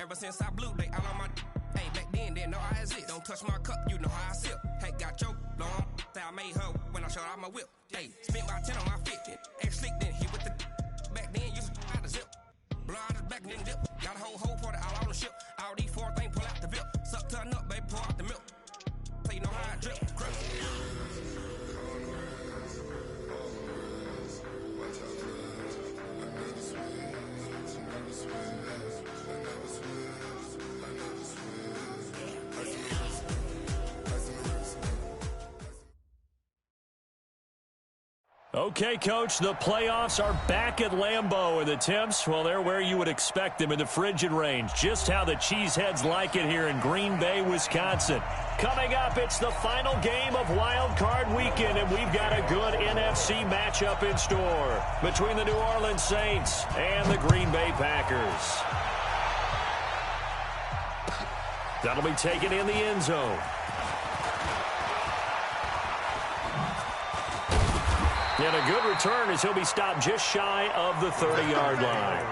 Ever since I blew, they all on my hey, back then, didn't know I exist. Don't touch my cup, you know how I sip. Hey, got your long, say I made her when I showed out my whip. Hey, spent about 10 on my fit. Ex-slick, then hit with the back then, used to out the zip. Blow out his back, then dip. Got a whole party all on the ship. All these four things pull out the VIP. Suck, turn up, baby, pour out the milk. So you know how I drip. Okay, Coach, the playoffs are back at Lambeau, and the temps, well, they're where you would expect them in the frigid range. Just how the Cheeseheads like it here in Green Bay, Wisconsin. Coming up, it's the final game of Wild Card Weekend, and we've got a good NFC matchup in store between the New Orleans Saints and the Green Bay Packers. That'll be taken in the end zone. And a good return as he'll be stopped just shy of the 30-yard line.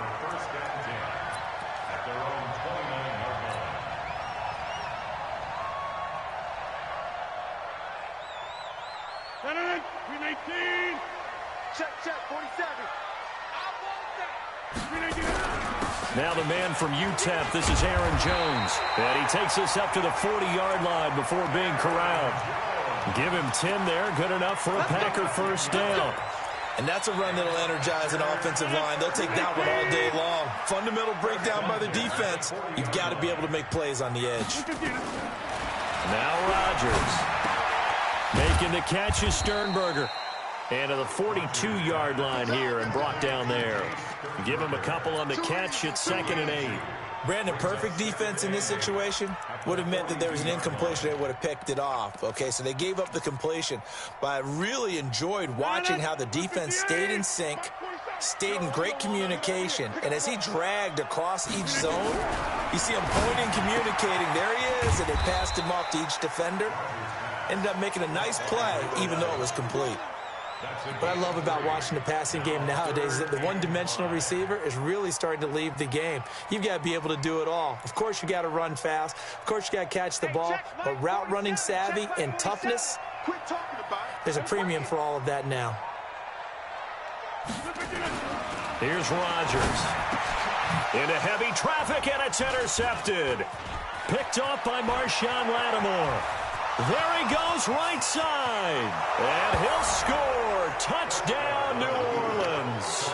Check, 47. Now the man from UTEP, this is Aaron Jones. And he takes us up to the 40-yard line before being corralled. Give him 10 there, good enough for a Packer first down. And that's a run that'll energize an offensive line. They'll take that one all day long. Fundamental breakdown by the defense. You've got to be able to make plays on the edge. Now Rodgers. Making the catch is Sternberger. And to the 42-yard line here and brought down there. Give him a couple on the catch. It's 2nd and 8. Brandon, perfect defense in this situation would have meant that there was an incompletion. They would have picked it off. Okay, so they gave up the completion. But I really enjoyed watching how the defense stayed in sync, stayed in great communication. And as he dragged across each zone, you see him pointing, communicating. There he is, and they passed him off to each defender. Ended up making a nice play, even though it was complete. What I love about watching the passing game nowadays is that the one-dimensional receiver is really starting to leave the game. You've got to be able to do it all. Of course, you got to run fast. Of course, you got to catch the ball. But route running savvy and toughness, there's a premium for all of that now. Here's Rodgers. Into heavy traffic, and it's intercepted. Picked off by Marshawn Lattimore. There he goes, right side. And he'll score. Touchdown, New Orleans.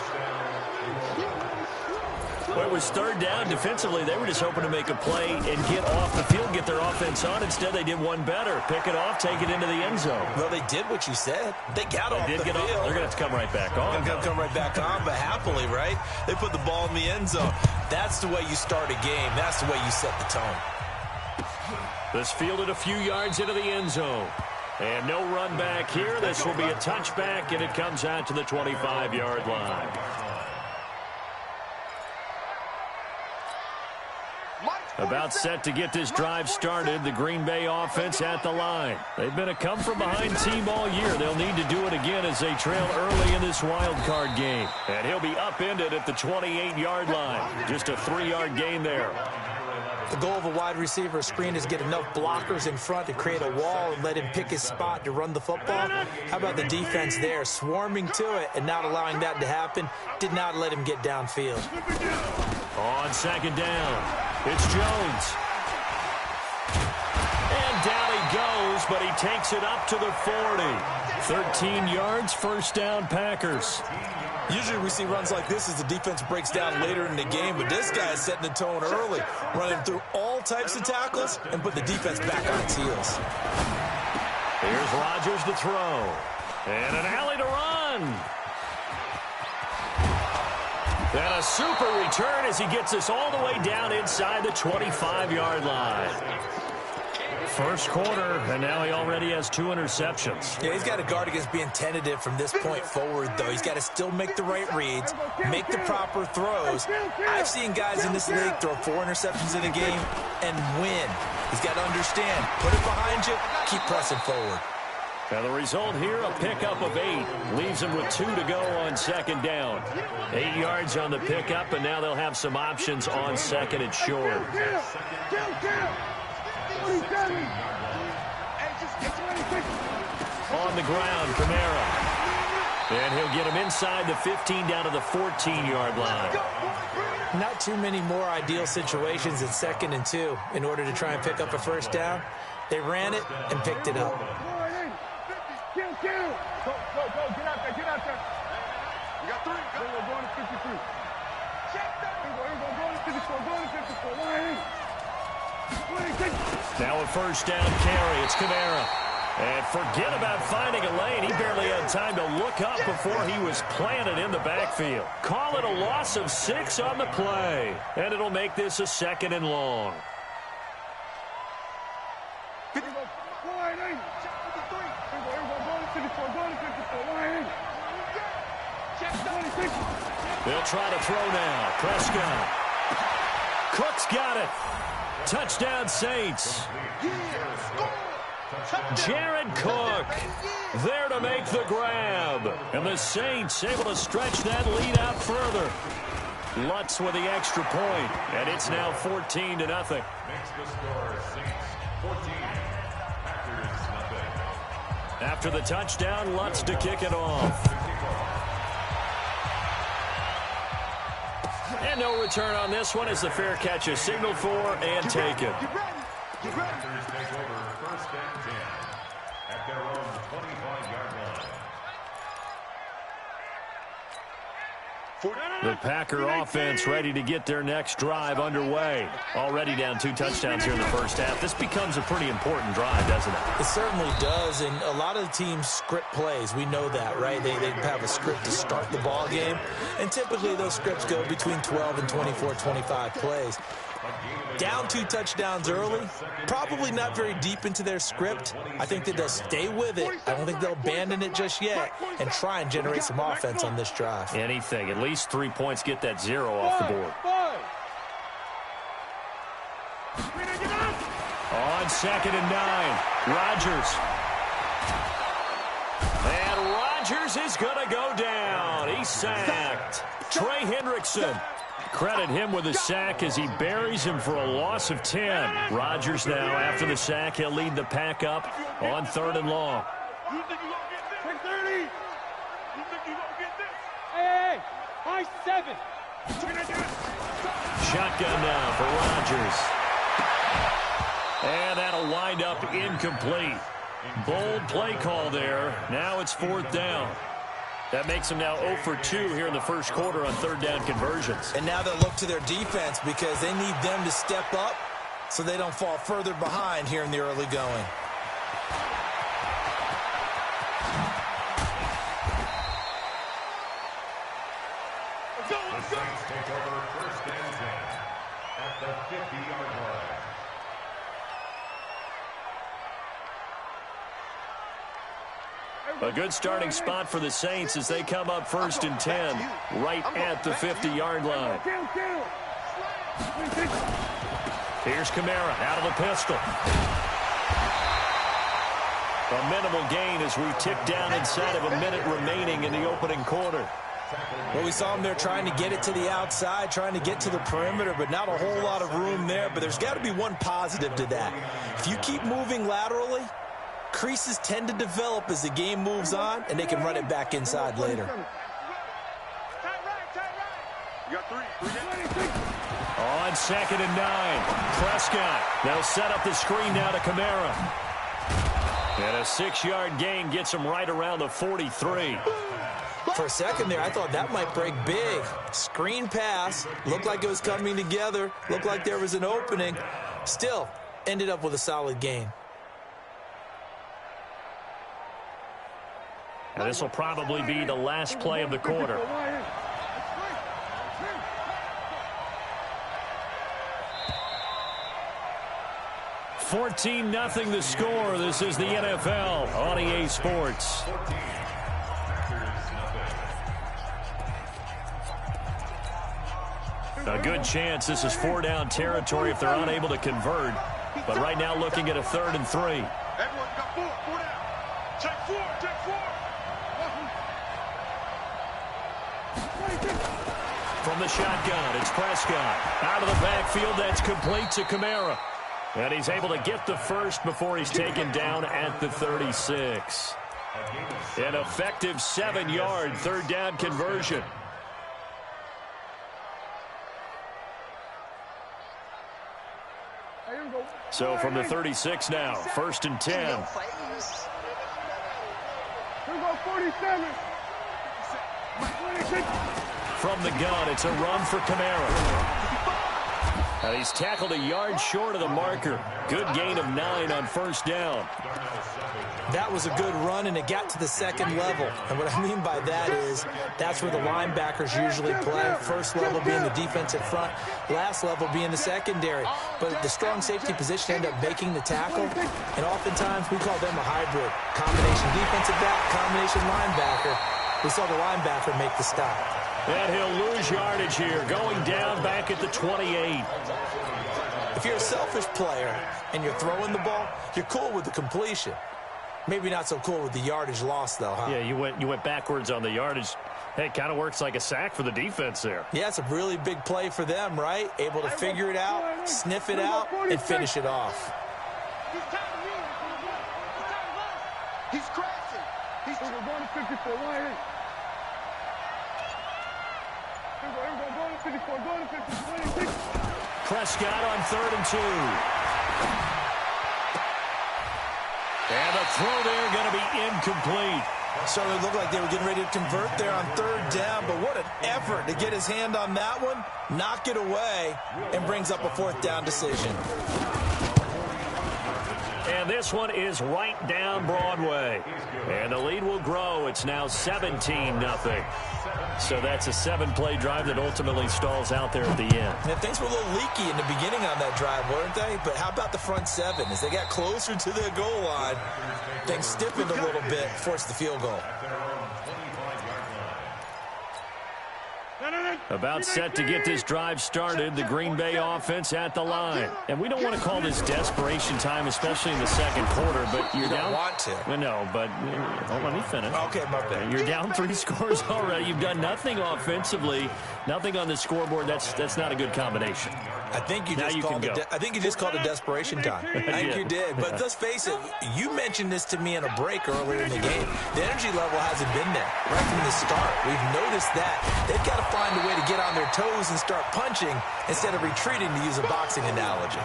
Well, it was 3rd down. Defensively, they were just hoping to make a play and get off the field, get their offense on. Instead, they did one better. Pick it off, take it into the end zone. Well, they did what you said. They got off the field. They're going to have to come right back on. They're going to come right back on, but happily, right? They put the ball in the end zone. That's the way you start a game. That's the way you set the tone. This fielded a few yards into the end zone. And no run back here. This will be a touchback, and it comes out to the 25-yard line. About set to get this drive started. The Green Bay offense at the line. They've been a come-from-behind team all year. They'll need to do it again as they trail early in this wild card game. And he'll be upended at the 28-yard line. Just a 3-yard gain there. The goal of a wide receiver screen is get enough blockers in front to create a wall and let him pick his spot to run the football. How about the defense there, swarming to it and not allowing that to happen? Did not let him get downfield. On 2nd down, it's Jones. And down he goes, but he takes it up to the 40. 13 yards, first down, Packers. Usually we see runs like this as the defense breaks down later in the game, but this guy is setting the tone early, running through all types of tackles and put the defense back on its heels. Here's Rodgers to throw. And an alley to run. And a super return as he gets us all the way down inside the 25-yard line. First quarter, and now he already has 2 interceptions. Yeah, he's got to guard against being tentative from this point forward, though. He's got to still make the right reads, make the proper throws. I've seen guys in this league throw 4 interceptions in a game and win. He's got to understand, put it behind you, keep pressing forward. Now the result here, a pickup of 8. Leaves them with 2 to go on second down. 8 yards on the pickup, and now they'll have some options on second and short. On the ground, Kamara. And he'll get him inside the 15 down to the 14-yard line. Not too many more ideal situations in 2nd and 2 in order to try and pick up a first down. They ran it and picked it up. Go, get out there, get out there. You got 3. Go on to 53. Now a first down carry. It's Kamara. And forget about finding a lane. He barely had time to look up before he was planted in the backfield. Call it a loss of 6 on the play. And it'll make this a 2nd and long. They'll try to throw now. Prescott. Cook's got it. Touchdown, Saints. Jared Cook there to make the grab. And the Saints able to stretch that lead out further. Lutz with the extra point, and it's now 14-0. Makes the score Saints 14, Packers nothing. After the touchdown, Lutz to kick it off. And no return on this one as the fair catch is signaled for and taken. Packers take over 1st and 10 at their own 25-yard line. The Packer offense ready to get their next drive underway. Already down 2 touchdowns here in the first half. This becomes a pretty important drive, doesn't it? It certainly does, and a lot of the teams script plays. We know that, right? They have a script to start the ball game, and typically those scripts go between 12 and 24, 25 plays. Down 2 touchdowns early, probably not very deep into their script. I think that they'll stay with it. I don't think they'll abandon it just yet and try and generate some offense on this drive. Anything. At least 3 points, get that 0 off the board. On 2nd and 9, Rodgers. And Rodgers is going to go down. He's sacked. Trey Hendrickson. Credit him with a sack as he buries him for a loss of 10. Rodgers now, after the sack, he'll lead the pack up on 3rd and long. You think you gonna get this? 30. You think you gonna get this? Hey, high 7. Shotgun now for Rodgers. And that'll wind up incomplete. Bold play call there. Now it's 4th down. That makes them now 0 for 2 here in the first quarter on 3rd down conversions. And now they'll look to their defense because they need them to step up so they don't fall further behind here in the early going. The Saints take over 1st and 10 at the 50-yard line. A good starting spot for the Saints as they come up 1st and 10 right at the 50-yard line. Here's Kamara out of the pistol. A minimal gain as we tick down inside of a minute remaining in the opening quarter. Well, we saw them there trying to get it to the outside, trying to get to the perimeter, but not a whole lot of room there. But there's got to be one positive to that. If you keep moving laterally, creases tend to develop as the game moves on, and they can run it back inside later. You got 3. On 2nd and 9, Prescott. They'll set up the screen now to Kamara. And a 6-yard gain gets him right around the 43. For a second there, I thought that might break big. Screen pass. Looked like it was coming together. Looked like there was an opening. Still, ended up with a solid gain. And this will probably be the last play of the quarter. $14-0 the score. This is the NFL on EA Sports. A good chance this is 4-down territory if they're unable to convert. But right now looking at a 3rd and 3. Everyone's got 4 down. Check four, check four. From the shotgun, it's Prescott. Out of the backfield, that's complete to Kamara. And he's able to get the first before he's taken down at the 36. An effective 7-yard third down conversion. So from the 36 now, 1st and 10. Here we go, 47. 26. From the gun, it's a run for Kamara. And he's tackled a yard short of the marker. Good gain of 9 on 1st down. That was a good run, and it got to the second level. And what I mean by that is that's where the linebackers usually play. First level being the defensive front, last level being the secondary. But the strong safety position ended up making the tackle, and oftentimes we call them a hybrid. Combination defensive back, combination linebacker. We saw the linebacker make the stop. And he'll lose yardage here, going down back at the 28. If you're a selfish player and you're throwing the ball, you're cool with the completion. Maybe not so cool with the yardage loss, though, huh? Yeah, you went backwards on the yardage. Hey, it kind of works like a sack for the defense there. Yeah, it's a really big play for them, right? Able to figure it out, sniff it out, and finish it off. He's crashing. He's going to 54. Here we go, going to 54, going to 56. Prescott on 3rd and 2. And the throw there going to be incomplete. So it looked like they were getting ready to convert there on 3rd down, but what an effort to get his hand on that one, knock it away, and brings up a 4th down decision. And this one is right down Broadway. And the lead will grow. It's now 17-0. So that's a 7-play drive that ultimately stalls out there at the end. And things were a little leaky in the beginning on that drive, weren't they? But how about the front 7? As they got closer to the goal line, things stiffened a little bit, forced the field goal. About set to get this drive started, the Green Bay offense at the line. And we don't want to call this desperation time, especially in the second quarter, but you're down. You don't want to. No, but hold on, let me finish. Okay, my bad. You're down 3 scores already. You've done nothing offensively, nothing on the scoreboard. That's not a good combination. I think you just called it desperation time. I think you did. But let's face it, you mentioned this to me in a break earlier in the game. The energy level hasn't been there right from the start. We've noticed that. They've got to find a way to get on their toes and start punching instead of retreating, to use a boxing analogy.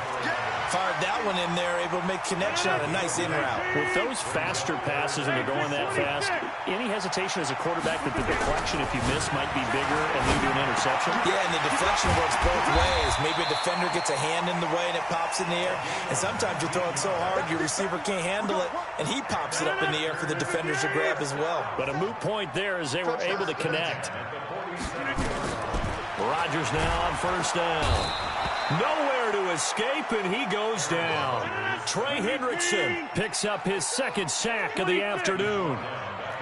Fired that one in there, able to make connection on a nice in route. With those faster passes and they're going that fast, any hesitation as a quarterback that the deflection, if you miss, might be bigger and lead to an interception? Yeah, and the deflection works both ways. Maybe a defender gets a hand in the way and it pops in the air, and sometimes you throw it so hard your receiver can't handle it, and he pops it up in the air for the defenders to grab as well. But a moot point there as they were able to connect. Rodgers now on 1st down. Nowhere to escape, and he goes down. Trey Hendrickson picks up his 2nd sack of the afternoon.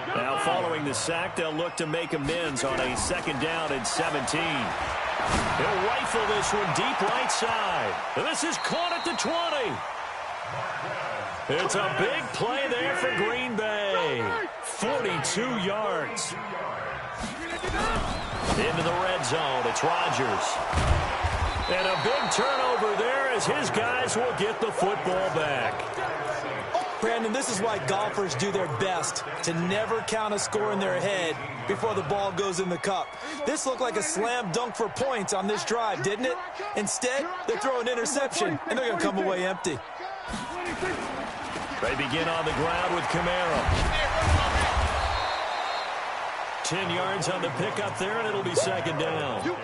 Now following the sack, they'll look to make amends on a 2nd down and 17. He'll rifle this one deep right side. And this is caught at the 20. It's a big play there for Green Bay. 42 yards. Into the red zone, it's Rodgers. And a big turnover there as his guys will get the football back. Brandon, this is why golfers do their best to never count a score in their head before the ball goes in the cup. This looked like a slam dunk for points on this drive, didn't it? Instead, they throw an interception, and they're going to come away empty. They begin on the ground with Kamara. 10 yards on the pickup there, and it'll be 2nd down.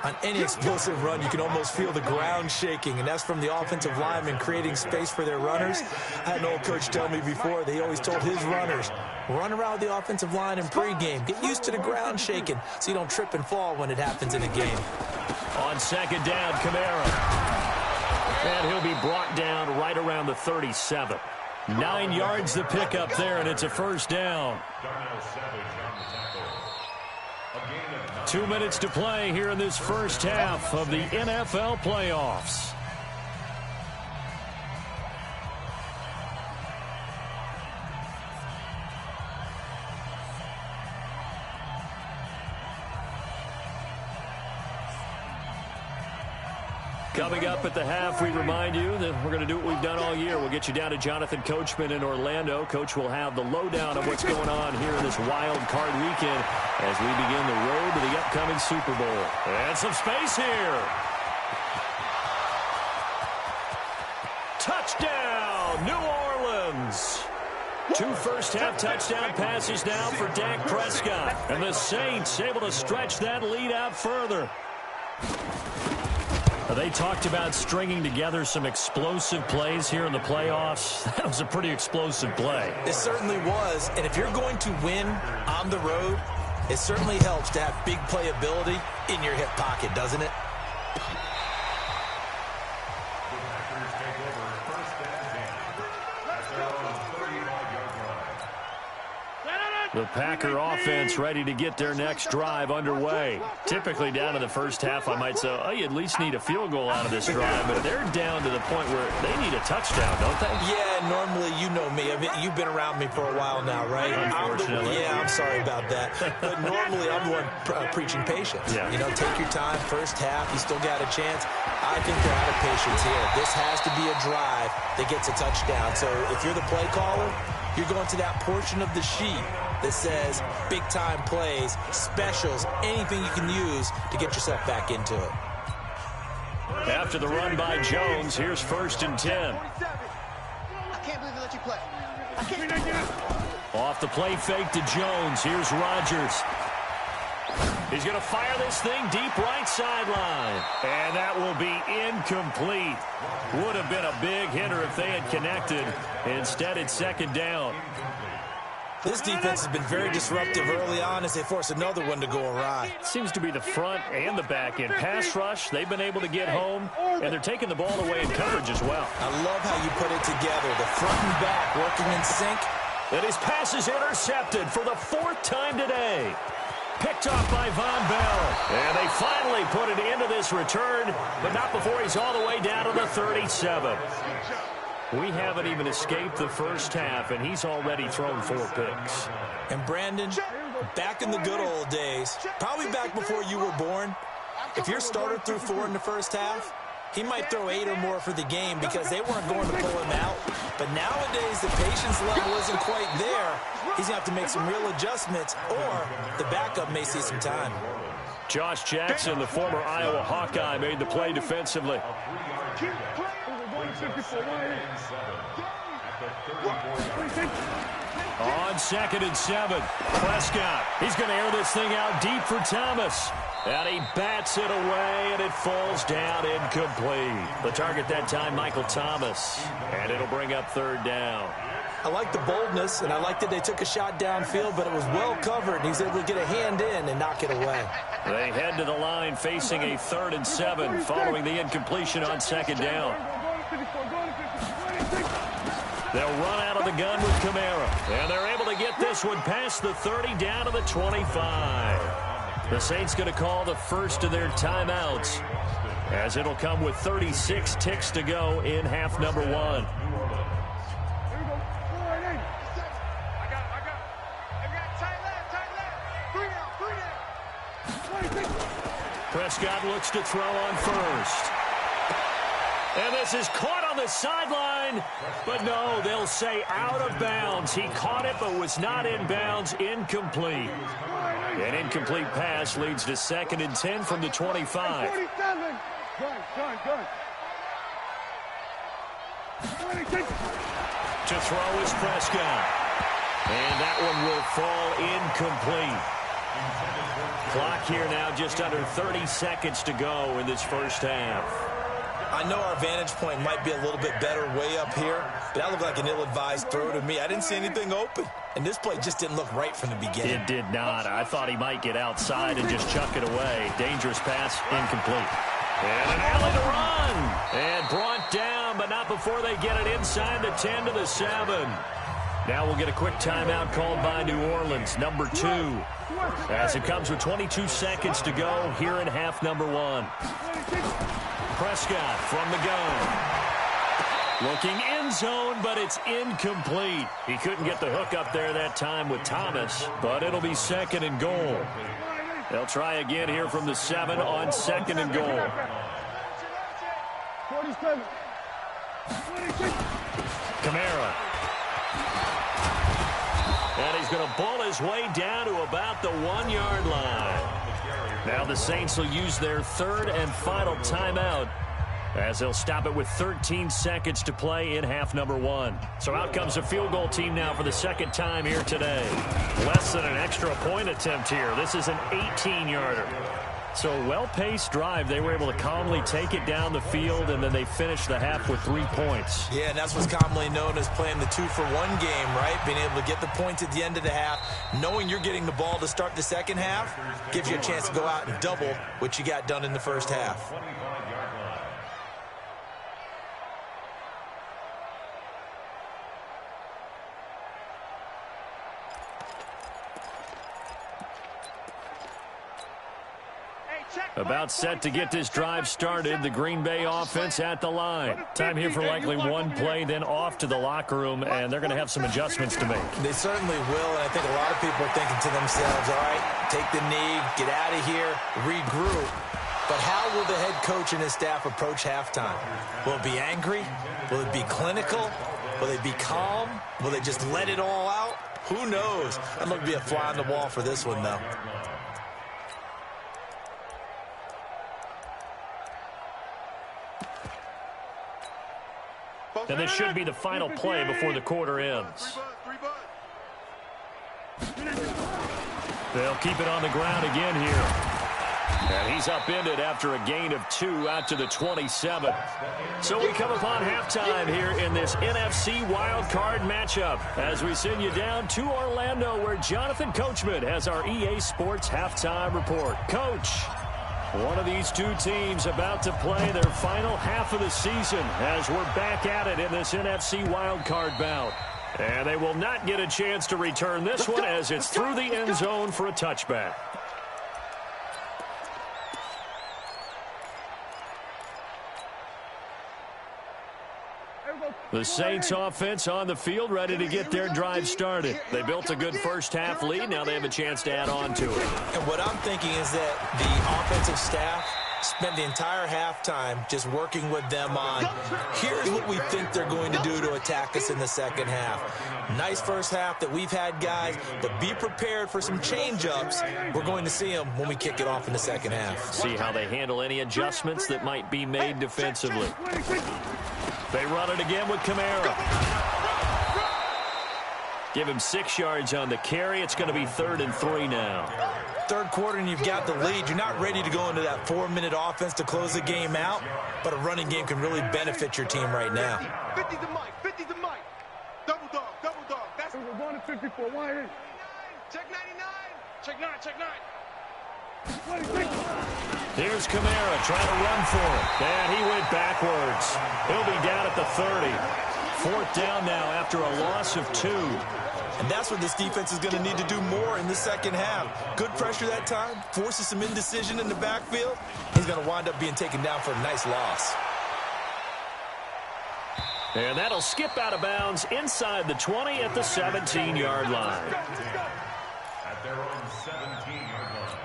On any explosive run, you can almost feel the ground shaking, and that's from the offensive linemen creating space for their runners. I had an old coach tell me before, they always told his runners, run around the offensive line in pregame. Get used to the ground shaking so you don't trip and fall when it happens in a game. On 2nd down, Kamara. And he'll be brought down right around the 37. 9 yards the pickup there, and it's a 1st down. 2 minutes to play here in this first half of the NFL playoffs. Coming up at the half, we remind you that we're going to do what we've done all year. We'll get you down to Jonathan Coachman in Orlando. Coach will have the lowdown of what's going on here in this wild card weekend as we begin the road to the upcoming Super Bowl. And some space here. Touchdown, New Orleans. 2 first-half touchdown passes now for Dak Prescott. And the Saints able to stretch that lead out further. They talked about stringing together some explosive plays here in the playoffs. That was a pretty explosive play. It certainly was. And if you're going to win on the road, it certainly helps to have big playability in your hip pocket, doesn't it? The Packer offense ready to get their next drive underway. Typically down in the first half, I might say, oh, you at least need a field goal out of this drive. But they're down to the point where they need a touchdown, don't they? Yeah, normally you know me. I mean, you've been around me for a while now, right? Unfortunately. I'm sorry about that. But normally I'm the one preaching patience. Yeah. You know, take your time. First half, you still got a chance. I think they're out of patience here. This has to be a drive that gets a touchdown. So if you're the play caller, you're going to that portion of the sheet that says big-time plays, specials, anything you can use to get yourself back into it. After the run by Jones, here's 1st and 10. I can't believe they let you play. I can't. Off the play fake to Jones. Here's Rodgers. He's going to fire this thing deep right sideline. And that will be incomplete. Would have been a big hitter if they had connected. Instead, it's 2nd down. This defense has been very disruptive early on as they force another one to go awry. Seems to be the front and the back end. Pass rush, they've been able to get home, and they're taking the ball away in coverage as well. I love how you put it together. The front and back working in sync. And his pass is intercepted for the 4th time today. Picked off by Von Bell. And they finally put it into this return, but not before he's all the way down to the 37. We haven't even escaped the first half, and he's already thrown 4 picks. And Brandon, back in the good old days, probably back before you were born, if your starter threw 4 in the first half, he might throw 8 or more for the game because they weren't going to pull him out. But nowadays, the patience level isn't quite there. He's going to have to make some real adjustments, or the backup may see some time. Josh Jackson, the former Iowa Hawkeye, made the play defensively. On 2nd and 7, Prescott. He's going to air this thing out deep for Thomas. And he bats it away, and it falls down incomplete. The target that time, Michael Thomas. And it'll bring up 3rd down. I like the boldness, and I like that they took a shot downfield, but it was well covered. He's able to get a hand in and knock it away. They head to the line facing a 3rd and 7 following the incompletion on 2nd down. They'll run out of the gun with Kamara. And they're able to get this one past the 30 down to the 25. The Saints going to call the first of their timeouts as it'll come with 36 ticks to go in half number 1. Prescott looks to throw on first. And this is caught on the sideline. But no, they'll say out of bounds. He caught it but was not in bounds. Incomplete. An incomplete pass leads to 2nd and 10 from the 25. To throw is Prescott. And that one will fall incomplete. Clock here now just under 30 seconds to go in this first half. I know our vantage point might be a little bit better way up here, but that looked like an ill-advised throw to me. I didn't see anything open, and this play just didn't look right from the beginning. It did not. I thought he might get outside and just chuck it away. Dangerous pass, incomplete. And an alley to run. And brought down, but not before they get it inside the 10 to the 7. Now we'll get a quick timeout called by New Orleans, number 2. As it comes with 22 seconds to go here in half number 1. Prescott from the gun. Looking end zone, but it's incomplete. He couldn't get the hook up there that time with Thomas, but it'll be 2nd and goal. They'll try again here from the 7 on 2nd and goal. Kamara. And he's going to bull his way down to about the 1-yard line. Now the Saints will use their third and final timeout, as they'll stop it with 13 seconds to play in half number 1. So out comes a field goal team now for the second time here today. Less than an extra point attempt here. This is an 18-yarder. So well-paced drive. They were able to calmly take it down the field, and then they finished the half with 3 points. Yeah, and that's what's commonly known as playing the 2-for-1 game, right? Being able to get the points at the end of the half, knowing you're getting the ball to start the second half, gives you a chance to go out and double what you got done in the first half. About set to get this drive started. The Green Bay offense at the line. Time here for likely one play, then off to the locker room, and they're going to have some adjustments to make. They certainly will, and I think a lot of people are thinking to themselves, all right, take the knee, get out of here, regroup. But how will the head coach and his staff approach halftime? Will it be angry? Will it be clinical? Will they be calm? Will they just let it all out? Who knows? I'd love to be a fly on the wall for this one, though. And this should be the final play before the quarter ends. They'll keep it on the ground again here. And he's upended after a gain of 2 out to the 27. So we come upon halftime here in this NFC wildcard matchup as we send you down to Orlando, where Jonathan Coachman has our EA Sports halftime report. Coach, one of these two teams about to play their final half of the season as we're back at it in this NFC wildcard bout. And they will not get a chance to return this one as it's through the end zone for a touchback. The Saints offense on the field, ready to get their drive started. They built a good first half lead. Now they have a chance to add on to it. And what I'm thinking is that the offensive staff spent the entire halftime just working with them on, here's what we think they're going to do to attack us in the second half. Nice first half that we've had, guys, but be prepared for some change-ups. We're going to see them when we kick it off in the second half. See how they handle any adjustments that might be made defensively. They run it again with Kamara. Give him 6 yards on the carry. It's going to be 3rd and 3 now. Third quarter and you've got the lead. You're not ready to go into that 4-minute offense to close the game out, but a running game can really benefit your team right now. 50 to Mike, 50 to Mike. Double dog, double dog. That's 1 and 54. Why ain't? Check 99. Check 9, check 9. Here's Kamara trying to run for it. And he went backwards. He'll be down at the 30. 4th down now after a loss of 2. And that's what this defense is going to need to do more in the second half. Good pressure that time, forces some indecision in the backfield. He's going to wind up being taken down for a nice loss. And that'll skip out of bounds inside the 20 at the 17-yard line. At their own 17-yard line.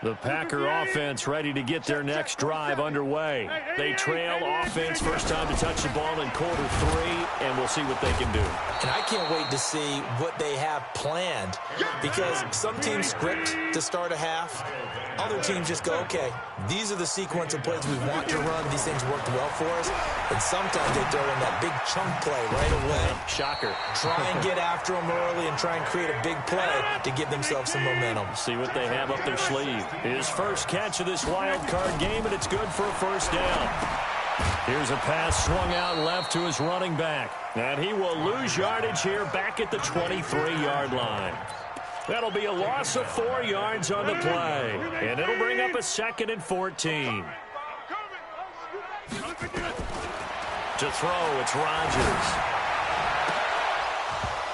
The Packer offense ready to get their next drive underway. They trail offense, first time to touch the ball in quarter 3, and we'll see what they can do. And I can't wait to see what they have planned, because some teams script to start a half. Other teams just go, okay, these are the sequence of plays we want to run. These things worked well for us. And sometimes they throw in that big chunk play right away. Shocker. Try and get after them early and try and create a big play to give themselves some momentum. See what they have up their sleeve. His first catch of this wild card game, and it's good for a first down. Here's a pass swung out left to his running back. And he will lose yardage here back at the 23-yard line. That'll be a loss of 4 yards on the play. And it'll bring up a 2nd and 14. To throw, it's Rodgers.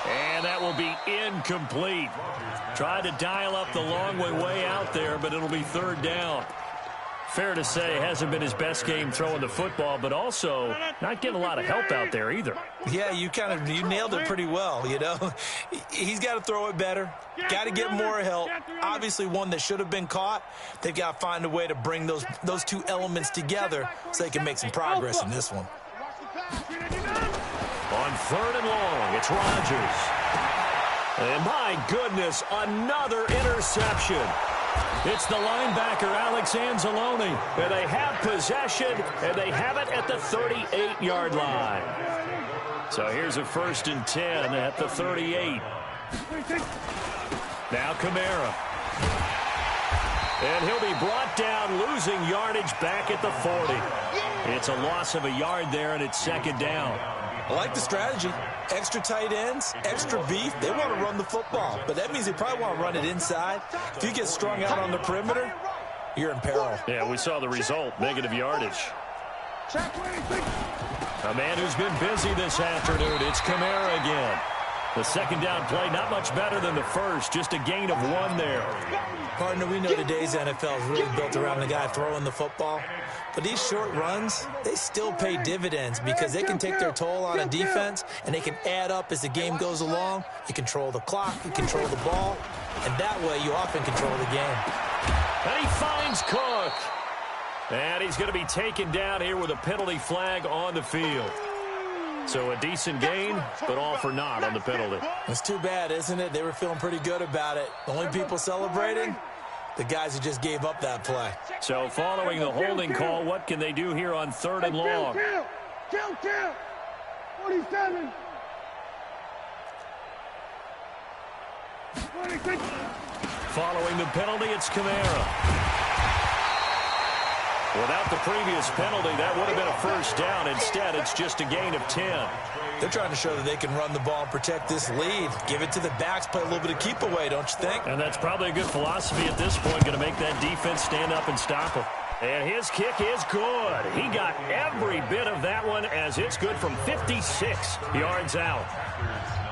And that will be incomplete. Tried to dial up the long way out there, but it'll be 3rd down. Fair to say, hasn't been his best game throwing the football, but also not getting a lot of help out there either. Yeah, you nailed it pretty well, you know. He's got to throw it better, got to get more help. Obviously, one that should have been caught. They've got to find a way to bring those two elements together so they can make some progress in this one. On 3rd and long, it's Rodgers. And my goodness, another interception. It's the linebacker, Alex Anzalone. And they have possession, and they have it at the 38-yard line. So here's a 1st and 10 at the 38. Now Kamara. And he'll be brought down, losing yardage back at the 40. It's a loss of a yard there, and it's 2nd down. I like the strategy. Extra tight ends, extra beef. They want to run the football, but that means they probably want to run it inside. If you get strung out on the perimeter, you're in peril. Yeah, we saw the result, negative yardage. A man who's been busy this afternoon, it's Kamara again. The 2nd down play, not much better than the first, just a gain of 1 there. Partner, we know today's NFL is really built around the guy throwing the football. But these short runs, they still pay dividends because they can take their toll on a defense and they can add up as the game goes along. You control the clock, you control the ball, and that way you often control the game. And he finds Cook. And he's going to be taken down here with a penalty flag on the field. So a decent gain, but all for naught on the penalty. It's too bad, isn't it? They were feeling pretty good about it. The only people celebrating, the guys who just gave up that play. So following the holding call, what can they do here on 3rd and long? Kill. 47. 26. Following the penalty, it's Kamara. Without the previous penalty, that would have been a 1st down. Instead, it's just a gain of 10. They're trying to show that they can run the ball and protect this lead. Give it to the backs, play a little bit of keep away, don't you think? And that's probably a good philosophy at this point, going to make that defense stand up and stop him. And his kick is good. He got every bit of that one as it's good from 56 yards out.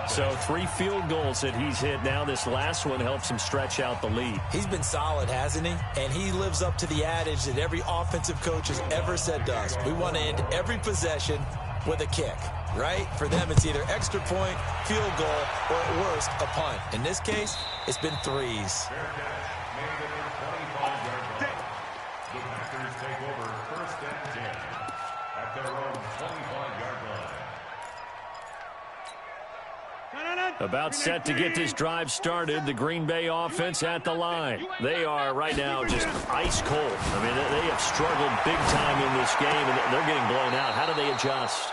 So 3 field goals that he's hit now. This last one helps him stretch out the lead. He's been solid, hasn't he? And he lives up to the adage that every offensive coach has ever said to us. We want to end every possession with a kick, right? For them, it's either extra point, field goal, or at worst, a punt. In this case, it's been 3s. The Packers take over 1st and 10 at their own 25-yard line. About set to get this drive started, the Green Bay offense at the line. They are right now just ice cold. I mean, they have struggled big time in this game, and they're getting blown out. How do they adjust?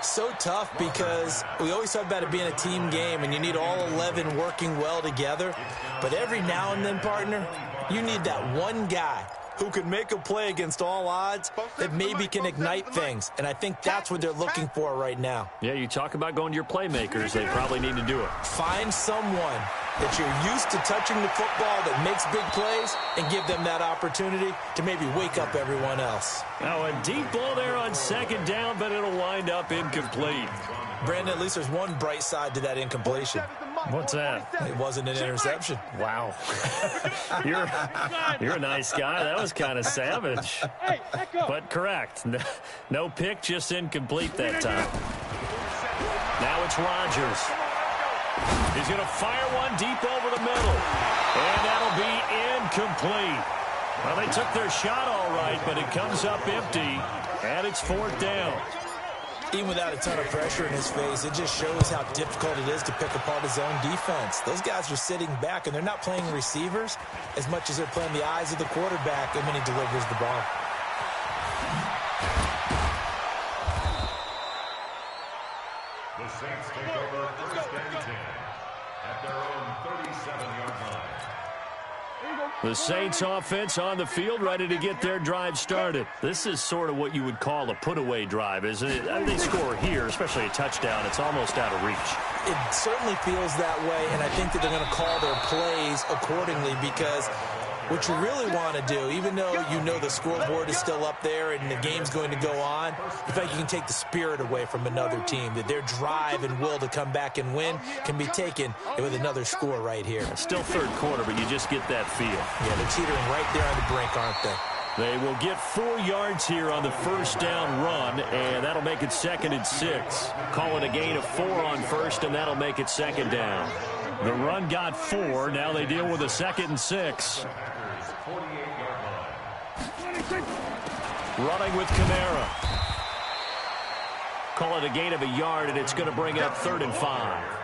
So tough because we always talk about it being a team game, and you need all 11 working well together. But every now and then, partner, you need that one guy who can make a play against all odds that maybe can ignite things. And I think that's what they're looking for right now. Yeah, you talk about going to your playmakers. They probably need to do it. Find someone that you're used to touching the football that makes big plays and give them that opportunity to maybe wake up everyone else. Now a deep ball there on 2nd down, but it'll wind up incomplete. Brandon, at least there's one bright side to that incompletion. What's that? It wasn't an interception. Wow. You're a nice guy. That was kind of savage. But correct. No pick, just incomplete that time. Now it's Rodgers. He's going to fire one deep over the middle. And that'll be incomplete. Well, they took their shot all right, but it comes up empty. And it's 4th down. Even without a ton of pressure in his face, it just shows how difficult it is to pick apart his own defense. Those guys are sitting back, and they're not playing receivers as much as they're playing the eyes of the quarterback and when he delivers the ball. The Saints take over 1st and 10 at their own 37-yard line. The Saints offense on the field, ready to get their drive started. This is sort of what you would call a put-away drive, isn't it? I mean, they score here, especially a touchdown. It's almost out of reach. It certainly feels that way, and I think that they're going to call their plays accordingly because what you really want to do, even though you know the scoreboard is still up there and the game's going to go on, you feel like you can take the spirit away from another team, that their drive and will to come back and win can be taken with another score right here. It's still 3rd quarter, but you just get that feel. Yeah, they're teetering right there on the brink, aren't they? They will get 4 yards here on the first down run, and that'll make it 2nd and 6. Call it a gain of 4 on first, and that'll make it 2nd down. The run got 4. Now they deal with a 2nd and 6. Running with Kamara. Call it a gain of a yard, and it's going to bring up 3rd and 5.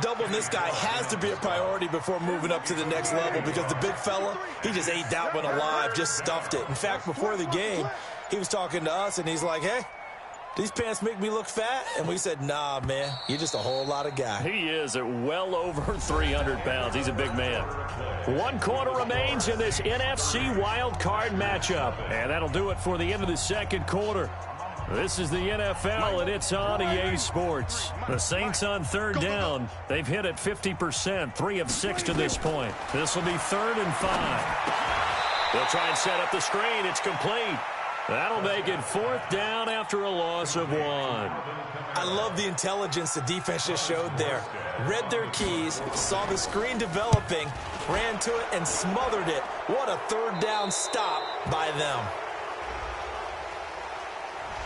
Doubling this guy has to be a priority before moving up to the next level because the big fella, he just ate that one alive, just stuffed it. In fact, before the game, he was talking to us, and he's like, hey, these pants make me look fat? And we said, nah, man, you're just a whole lot of guy. He is at well over 300 pounds. He's a big man. 1 quarter remains in this NFC wild card matchup. And that'll do it for the end of the 2nd quarter. This is the NFL, and it's on EA Sports. The Saints on 3rd down. They've hit it 50%, 3 of 6 to this point. This will be 3rd and 5. They'll try and set up the screen. It's complete. That'll make it 4th down after a loss of 1. I love the intelligence the defense just showed there. Read their keys, saw the screen developing, ran to it, and smothered it. What a 3rd down stop by them.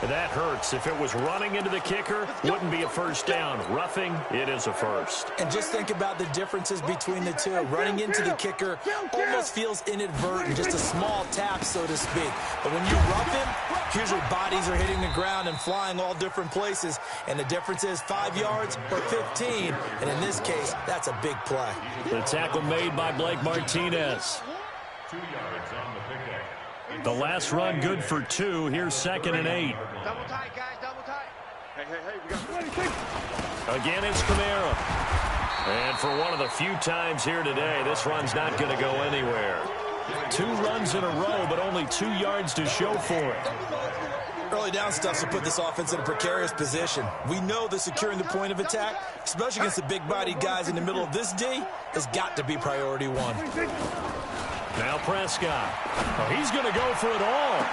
That hurts. If it was running into the kicker, wouldn't be a first down. Roughing, it is a first. And just think about the differences between the two. Running into the kicker almost feels inadvertent, just a small tap, so to speak. But when you rough him, here's your bodies are hitting the ground and flying all different places. And the difference is 5 yards or 15. And in this case, that's a big play. The tackle made by Blake Martinez. 2 yards on the pickup. The last run good for 2. Here's 2nd and 8. Double tight, guys, double tight. Hey, we got 20. Again, it's Kamara. And for one of the few times here today, this run's not going to go anywhere. 2 runs in a row, but only 2 yards to show for it. Early down stuff to put this offense in a precarious position. We know that securing the point of attack, especially against the big-bodied guys in the middle of this D, has got to be priority 1. Now Prescott. Oh, he's going to go for it all.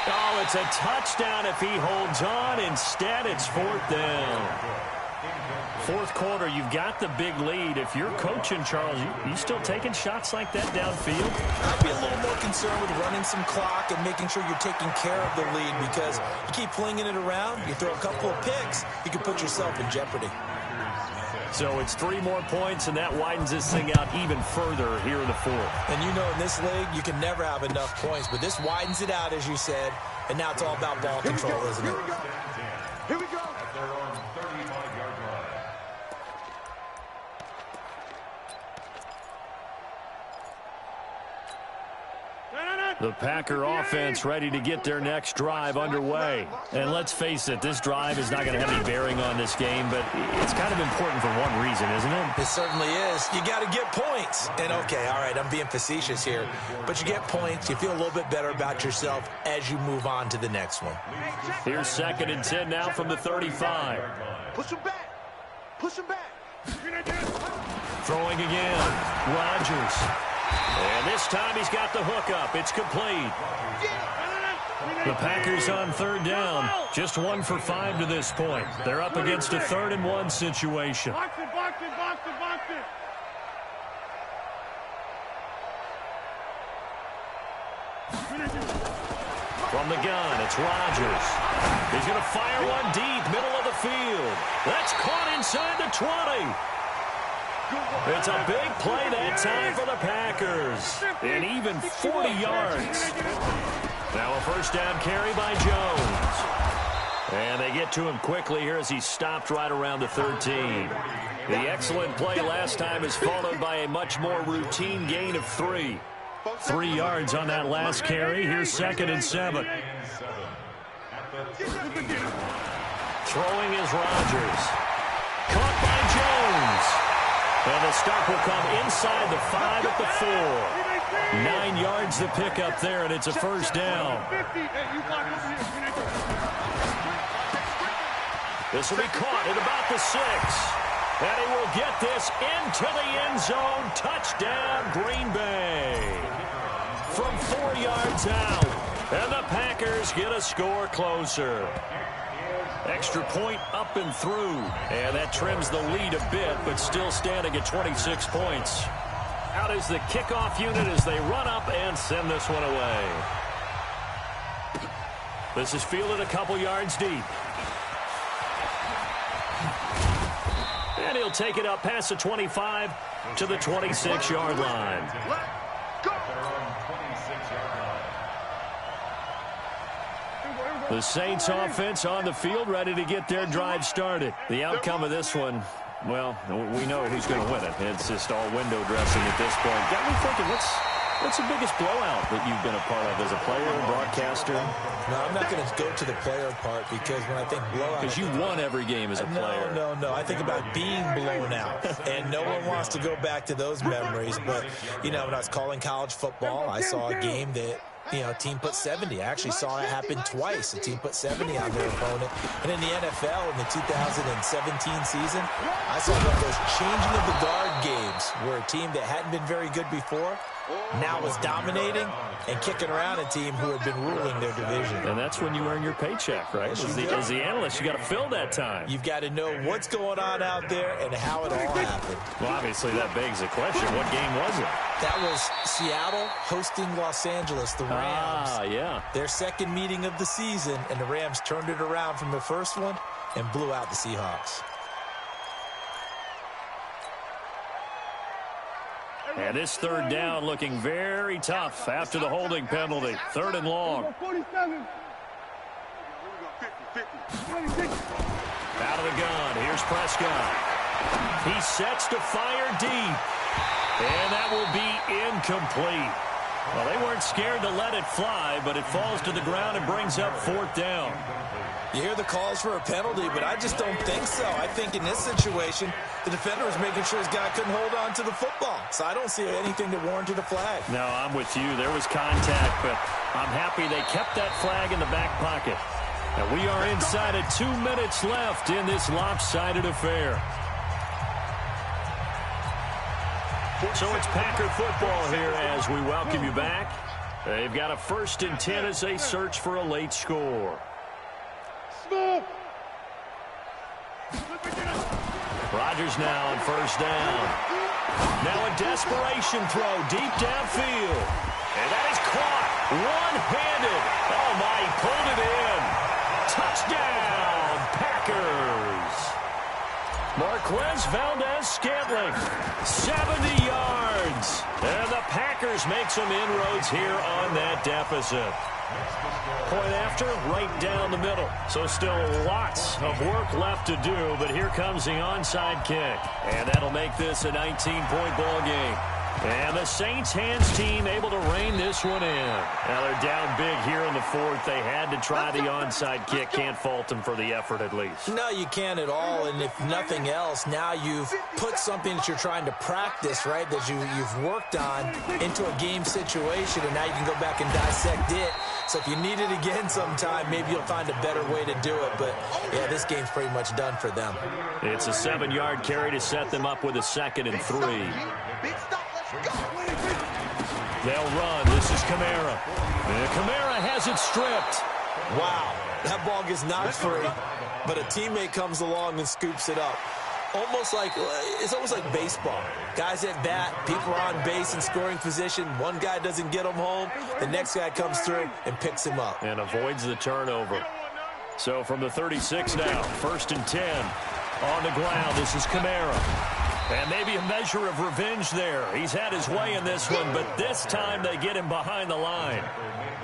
Oh, it's a touchdown if he holds on. Instead, it's 4th down. 4th quarter, you've got the big lead. If you're coaching, Charles, you still taking shots like that downfield? I'd be a little more concerned with running some clock and making sure you're taking care of the lead because you keep flinging it around, you throw a couple of picks, you can put yourself in jeopardy. So it's 3 more points, and that widens this thing out even further here in the 4th. And you know in this league, you can never have enough points, but this widens it out, as you said, and now it's all about ball control, isn't it? Here we go. At their own 35-yard line. The Packer offense ready to get their next drive underway. And let's face it, this drive is not going to have any bearing on this game, but it's kind of important for one reason, isn't it? It certainly is. You got to get points. And, okay, all right, I'm being facetious here, but you get points, you feel a little bit better about yourself as you move on to the next one. Here's 2nd and 10 now from the 35. Push him back. Push him back. Throwing again. Rodgers. And this time he's got the hook up. It's complete. The Packers on 3rd down. Just 1 for 5 to this point. They're up against a 3rd and 1 situation. Box it. From the gun, it's Rodgers. He's going to fire one deep, middle of the field. That's caught inside the 20. It's a big play that time for the Packers. And even 40 yards. Now a first down carry by Jones. And they get to him quickly here as he stopped right around the 13. The excellent play last time is followed by a much more routine gain of 3. 3 yards on that last carry. Here's 2nd and 7. Throwing is Rodgers. Caught by Jones. And the stop will come inside the 5 at the 4. 9 yards to pick up there, and it's a first down. This will be caught at about the 6. And he will get this into the end zone. Touchdown, Green Bay. From 4 yards out. And the Packers get a score closer. Extra point up and through. And that trims the lead a bit, but still standing at 26 points. Out is the kickoff unit as they run up and send this one away. This is fielded a couple yards deep. And he'll take it up past the 25 to the 26-yard line. The Saints offense on the field, ready to get their drive started. The outcome of this one, well, we know who's going to win it. It's just all window dressing at this point. Got me thinking, what's the biggest blowout that you've been a part of as a player, broadcaster? No, I'm not going to go to the player part because when I think blowout... Because you won every game as a player. No. I think about being blown out. And no one wants to go back to those memories. But, you know, when I was calling college football, I saw a game that... a team put 70. I actually saw it happen twice. A team put 70 on their opponent. And in the NFL, in the 2017 season, I saw one of those changing of the guard games where a team that hadn't been very good before now was dominating and kicking around a team who had been ruling their division. And that's when you earn your paycheck, right? As the analyst, you got to fill that time. You've got to know what's going on out there and how it all happened. Well, obviously, that begs the question, what game was it? That was Seattle hosting Los Angeles, the Rams. Yeah. Their second meeting of the season, and the Rams turned it around from the first one and blew out the Seahawks. And this third down looking very tough after the holding penalty. Third and long. Out of the gun. Here's Prescott. He sets to fire deep. And that will be incomplete. Well, they weren't scared to let it fly, but it falls to the ground and brings up fourth down. You hear the calls for a penalty, but I just don't think so. I think in this situation, the defender was making sure his guy couldn't hold on to the football. So I don't see anything that warranted a flag. No, I'm with you. There was contact, but I'm happy they kept that flag in the back pocket. And we are inside of 2 minutes left in this lopsided affair. So it's Packer football here as we welcome you back. They've got a 1st and 10 as they search for a late score. Rodgers now on 1st down. Now a desperation throw deep downfield. And that is caught one-handed. Oh, my, he pulled it in. Touchdown, Packers. Marquez Valdez-Scantling, 70 yards. And the Packers make some inroads here on that deficit. Point after, right down the middle. So still lots of work left to do, but here comes the onside kick. And that'll make this a 19-point ball game. And the Saints hands team able to rein this one in. Now they're down big here in the fourth. They had to try the onside kick. Can't fault them for the effort at least. No, you can't at all. And if nothing else, now you've put something that you're trying to practice, right, that you've worked on into a game situation, and now you can go back and dissect it. So if you need it again sometime, maybe you'll find a better way to do it. But, yeah, this game's pretty much done for them. It's a 7-yard carry to set them up with a 2nd and 3. They'll run. This is Kamara. And Kamara has it stripped. Wow. That ball gets knocked free, but a teammate comes along and scoops it up. It's almost like baseball. Guys at bat, people are on base in scoring position. One guy doesn't get him home. The next guy comes through and picks him up. And avoids the turnover. So from the 36 now, 1st and 10. On the ground, this is Kamara. And maybe a measure of revenge there. He's had his way in this one, but this time they get him behind the line.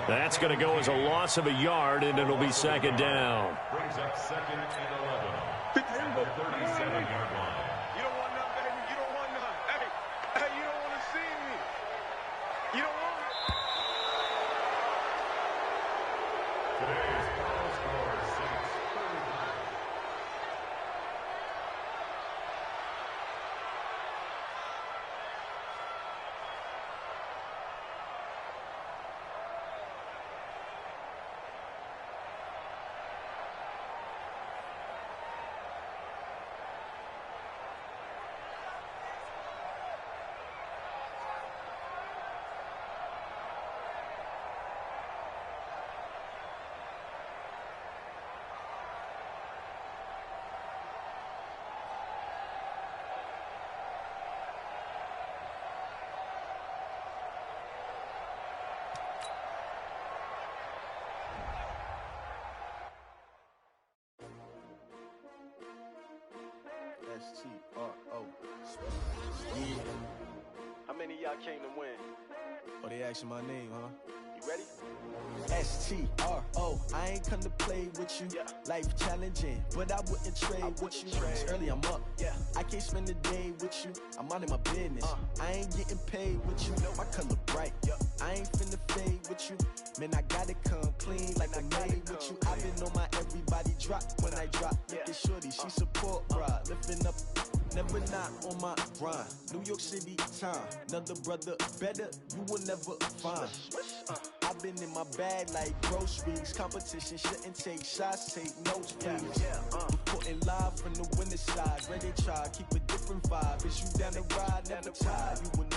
That's going to go as a loss of a yard, and it'll be 2nd down. Brings up 2nd and 11. At the 37-yard line. You don't want none, baby. You don't want none. Hey, you don't want to see me. You don't want it. Today's final score, Saints 35. S-T-R-O. Yeah. How many of y'all came to win? Oh, they asking my name, huh? You ready? S-T-R-O. I ain't come to play with you. Life challenging, but I wouldn't trade with you. It's early, I'm up. I can't spend a day with you. I'm out in my business. I ain't getting paid with you. My color bright. I ain't finna fade with you. Man, I gotta come clean like I made with you. I've been on my everybody drop when I drop. Look at shorty, she support, bruh. Lifting up, never not on my grind. New York City time. Another brother better, you will never find. I've been in my bag like groceries. Competition shouldn't take shots, take notes, please. Reporting live from the winter side. Ready to try, keep a different vibe. Is you down the ride, never tired. You will